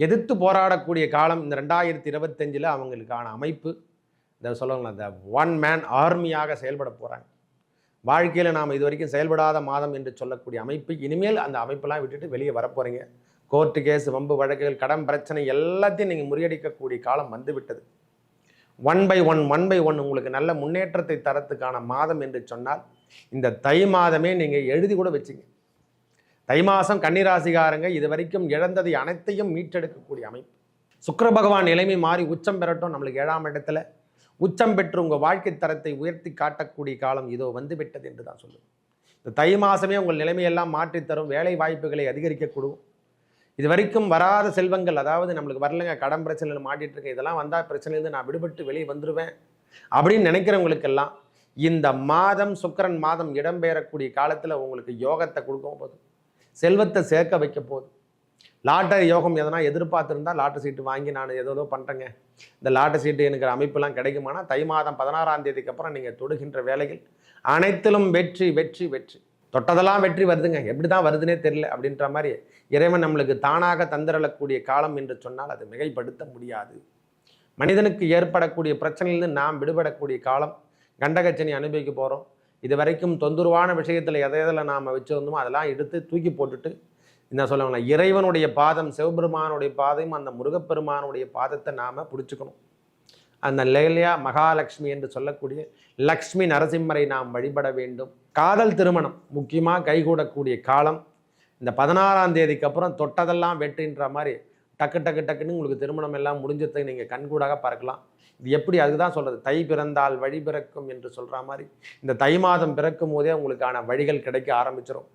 எதிர்த்து போராடக்கூடிய காலம் இந்த 2025 அவங்களுக்கான அமைப்பு. இந்த சொல்லுவாங்களா, இந்த ஒன் மேன் ஆர்மியாக செயல்பட போகிறாங்க. வாழ்க்கையில் நாம் இது வரைக்கும் செயல்படாத மாதம் என்று சொல்லக்கூடிய அமைப்பு, இனிமேல் அந்த அமைப்பெல்லாம் விட்டுட்டு வெளியே வரப்போகிறீங்க. கோர்ட்டு கேஸ், வம்பு வழக்குகள், கடன் பிரச்சனை எல்லாத்தையும் நீங்கள் முறியடிக்கக்கூடிய காலம் வந்துவிட்டது. ஒன் பை ஒன் உங்களுக்கு நல்ல முன்னேற்றத்தை தரத்துக்கான மாதம் என்று சொன்னால் இந்த தை மாதமே நீங்கள் எழுதி கூட வச்சுங்க. தை மாதம் கன்னிராசிகாரங்க இது வரைக்கும் இழந்ததை அனைத்தையும் மீட்டெடுக்கக்கூடிய அமைப்பு. சுக்கிர பகவான் நிலைமை மாறி உச்சம் பெறட்டும். நம்மளுக்கு 7ஆம் இடத்துல உச்சம் பெற்று உங்கள் வாழ்க்கை தரத்தை உயர்த்தி காட்டக்கூடிய காலம் இதோ வந்து விட்டது என்று தான் சொல்லுவேன். இந்த தை மாதமே உங்கள் நிலைமையெல்லாம் மாற்றித்தரும். வேலை வாய்ப்புகளை அதிகரிக்கக்கூடும். இது வரைக்கும் வராத செல்வங்கள், அதாவது நம்மளுக்கு வரலைங்க, கடன் பிரச்சனையில் மாட்டிட்டு இருக்கேன், இதெல்லாம் வந்தால் பிரச்சனையிலேருந்து நான் விடுபட்டு வெளியே வந்துடுவேன் அப்படின்னு நினைக்கிறவங்களுக்கெல்லாம் இந்த மாதம் சுக்கிரன் மாதம் இடம்பெறக்கூடிய காலத்தில் உங்களுக்கு யோகத்தை கொடுக்கும் போது, செல்வத்தை சேர்க்க வைக்க போகுது. லாட்டரி யோகம் எதனா எதிர்பார்த்துருந்தால் லாட்டரி சீட்டு வாங்கி நான் ஏதோ பண்ணுறேங்க, இந்த லாட்டரி சீட்டு எனக்கு அமைப்பெல்லாம் கிடைக்குமானா தை மாதம் 16ஆம் தேதிக்கு அப்புறம் நீங்கள் தொடுகின்ற வேலைகள் அனைத்திலும் வெற்றி வெற்றி வெற்றி. தொட்டதெல்லாம் வெற்றி வருதுங்க, எப்படி தான் வருதுன்னே தெரியல அப்படின்ற மாதிரி இறைவன் நம்மளுக்கு தானாக தந்திரக்கூடிய காலம் என்று சொன்னால் அது மிகைப்படுத்த முடியாது. மனிதனுக்கு ஏற்படக்கூடிய பிரச்சனையிலிருந்து நாம் விடுபடக்கூடிய காலம். கண்டகச்சனி அனுபவிக்க போகிறோம். இது வரைக்கும் தொந்தரவான விஷயத்தில் எதையதில் நாம் வச்சுருந்தோமோ அதெல்லாம் எடுத்து தூக்கி போட்டுட்டு என்ன சொல்லுவாங்களா, இறைவனுடைய பாதம், சிவபெருமானுடைய பாதையும் அந்த முருகப்பெருமானுடைய பாதத்தை நாம் பிடிச்சிக்கணும். அந்த லேலியா மகாலட்சுமி என்று சொல்லக்கூடிய லக்ஷ்மி நரசிம்மரை நாம் வழிபட வேண்டும். காதல் திருமணம் முக்கியமாக கைகூடக்கூடிய காலம். இந்த 16ஆம் தேதிக்கு அப்புறம் தொட்டதெல்லாம் வெற்றின்ற மாதிரி டக்கு டக்கு டக்குன்னு உங்களுக்கு திருமணம் எல்லாம் முடிஞ்சதை நீங்கள் கண்கூடாக பார்க்கலாம். இது எப்படி, அதுதான் சொல்கிறது, தை பிறந்தால் வழி பிறக்கும் என்று சொல்கிற மாதிரி இந்த தை மாதம் பிறக்கும் போதே உங்களுக்கான வழிகள் கிடைக்க ஆரம்பிச்சிடும்.